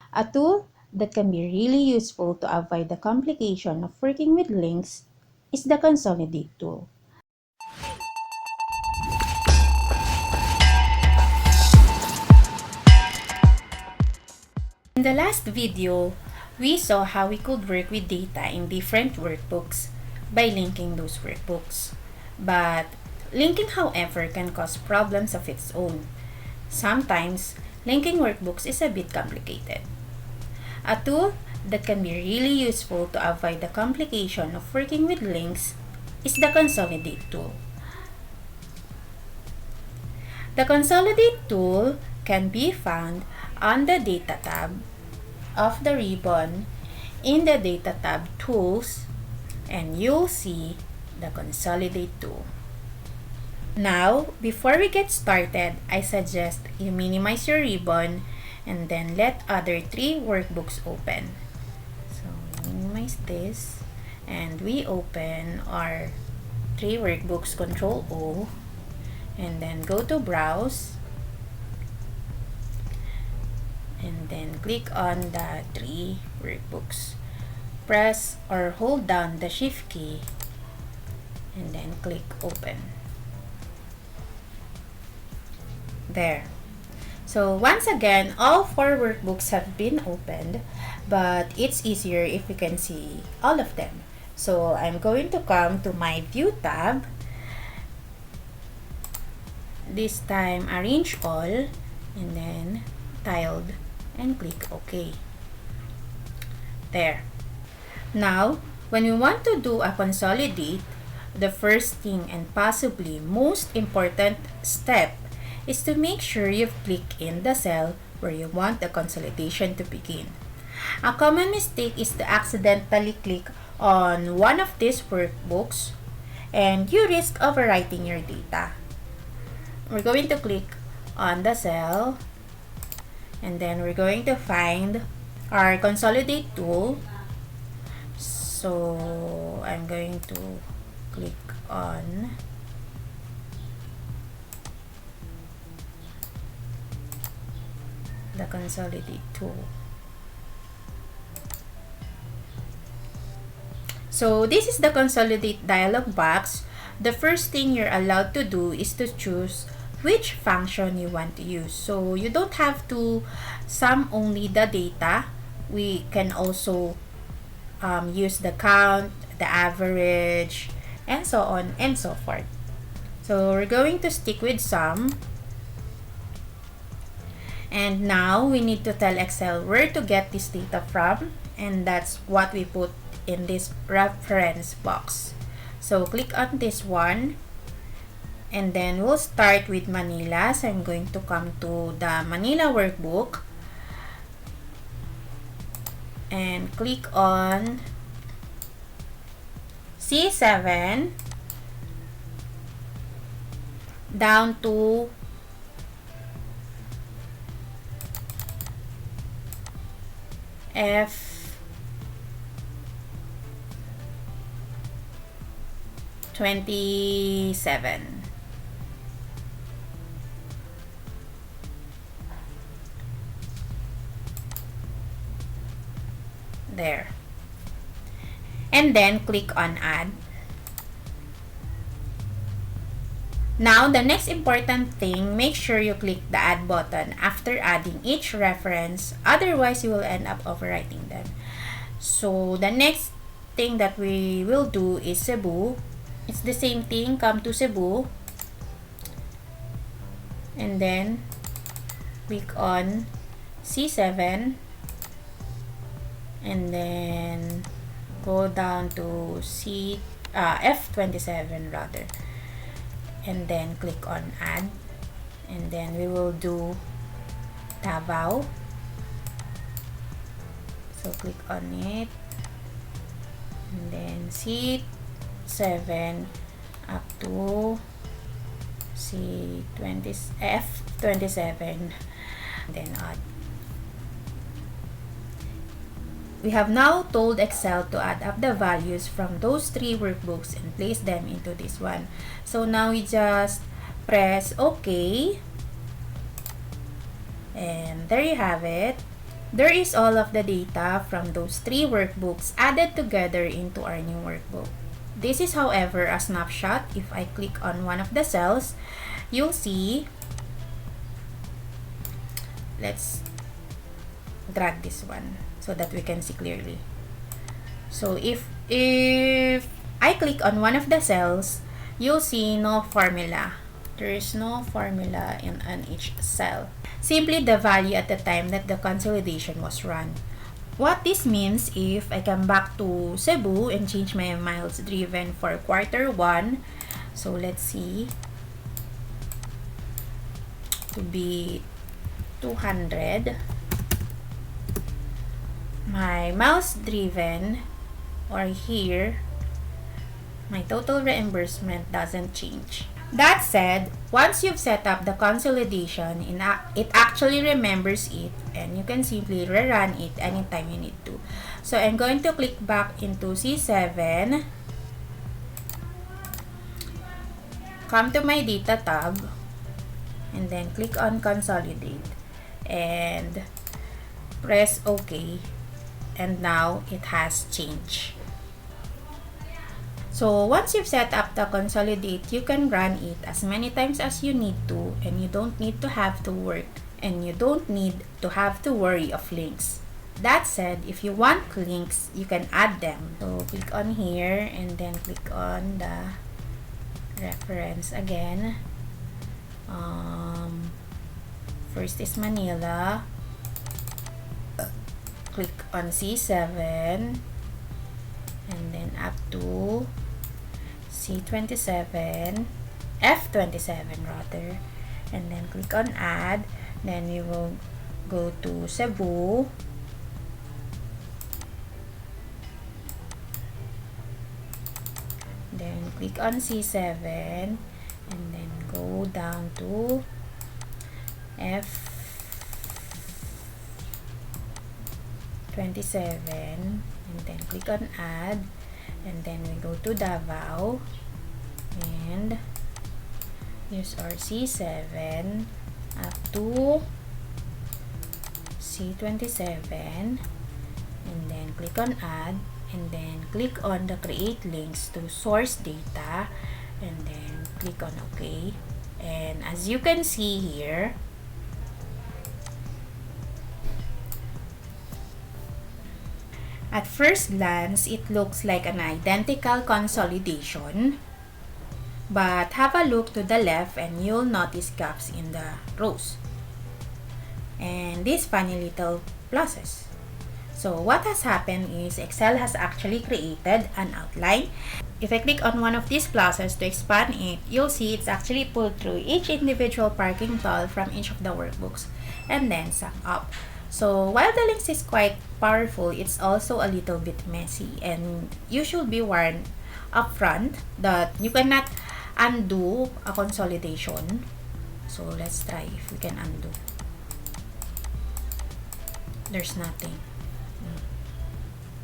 A tool that can be really useful to avoid the complication of working with links is the Consolidate tool. In the last video, we saw how we could work with data in different workbooks by linking those workbooks. But linking, however, can cause problems of its own. Sometimes, linking workbooks is a bit complicated. A tool that can be really useful to avoid the complication of working with links is the Consolidate tool. The Consolidate tool can be found on the Data tab of the ribbon in the Data tab Tools, and you'll see the Consolidate tool. Now, before we get started, I suggest you minimize your ribbon and then let other three workbooks open. So, minimize this and we open our three workbooks, Control O, and then go to Browse and then click on the three workbooks. Press or hold down the Shift key and then click Open. There. So once again, all four workbooks have been opened, but it's easier if you can see all of them. So I'm going to come to my View tab. This time, arrange all and then tiled and click OK. There. Now, when you want to do a consolidate, the first thing and possibly most important step is to make sure you've clicked in the cell where you want the consolidation to begin. A common mistake is to accidentally click on one of these workbooks and you risk overwriting your data. We're going to click on the cell and then we're going to find our Consolidate tool. So I'm going to click on the Consolidate tool. So this is the Consolidate dialog box. The first thing you're allowed to do is to choose which function you want to use. So you don't have to sum only the data. We can also use the count, the average, and so on and so forth. So we're going to stick with sum. And now we need to tell Excel where to get this data from, and that's what we put in this reference box. So click on this one and then we'll start with Manila. So I'm going to come to the Manila workbook and click on C7 down to F27. There. And then click on Add. Now, the next important thing, make sure you click the Add button after adding each reference. Otherwise, you will end up overwriting them. So, the next thing that we will do is Cebu. It's the same thing. Come to Cebu. And then, click on C7. And then, go down to F27 rather. And then click on Add, and then we will do Davao. So click on it and then C7 up to F27 and then add. We have now told Excel to add up the values from those three workbooks and place them into this one. So now we just press OK. And there you have it. there is all of the data from those 3 workbooks added together into our new workbook. This is, however, a snapshot. If I click on one of the cells, you'll see, let's drag this one so that we can see clearly. So if I click on one of the cells, you'll see no formula. There is no formula on each cell. Simply the value at the time that the consolidation was run. What this means, if I come back to Cebu and change my miles driven for quarter 1, so let's see, to be 200, my miles driven, or here, my total reimbursement doesn't change. That said, once you've set up the consolidation, it actually remembers it, and you can simply rerun it anytime you need to. So I'm going to click back into C7, come to my data tab, and then click on consolidate, and press OK, and now it has changed. So once you've set up the consolidate, you can run it as many times as you need to, and you don't need to have to work, and you don't need to have to worry of links. That said, if you want links, you can add them. So click on here, and then click on the reference again. First is Manila. Click on C7, and then up to C27, F27 rather, and then click on add. Then you will go to Cebu, then click on C7, and then go down to F27, and then click on add, and then we go to Davao and use our C7 up to C27, and then click on add, and then click on the create links to source data, and then click on OK. And as you can see here, at first glance, it looks like an identical consolidation, but have a look to the left and you'll notice gaps in the rows and these funny little pluses. So what has happened is Excel has actually created an outline. If I click on one of these pluses to expand it, you'll see it's actually pulled through each individual parking toll from each of the workbooks and then sum up. So while the links is quite powerful, it's also a little bit messy, and you should be warned upfront that you cannot undo a consolidation. So let's try if we can undo. There's nothing.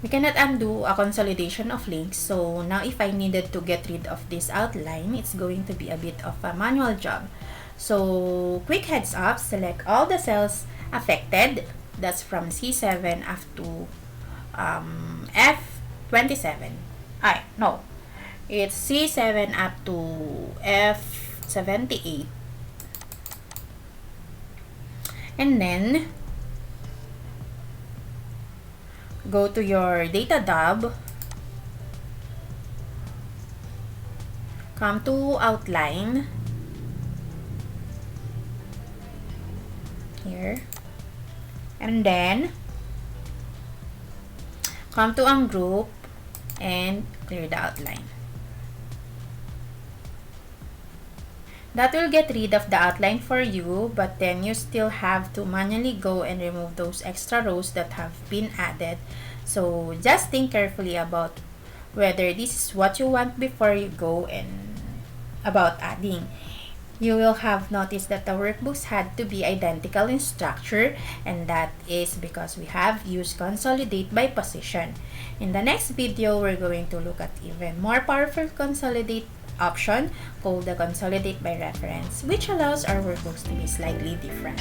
We cannot undo a consolidation of links. So now if I needed to get rid of this outline, it's going to be a bit of a manual job. So quick heads up, select all the cells affected. That's from C7 up to F27. No. It's C7 up to F78. And then go to your data tab, come to outline here, and then come to ungroup and clear the outline. That will get rid of the outline for you, but then you still have to manually go and remove those extra rows that have been added. So just think carefully about whether this is what you want before you go and about adding. You will have noticed that the workbooks had to be identical in structure, and that is because we have used consolidate by position. In the next video, we're going to look at even more powerful consolidate option called the consolidate by reference, which allows our workbooks to be slightly different.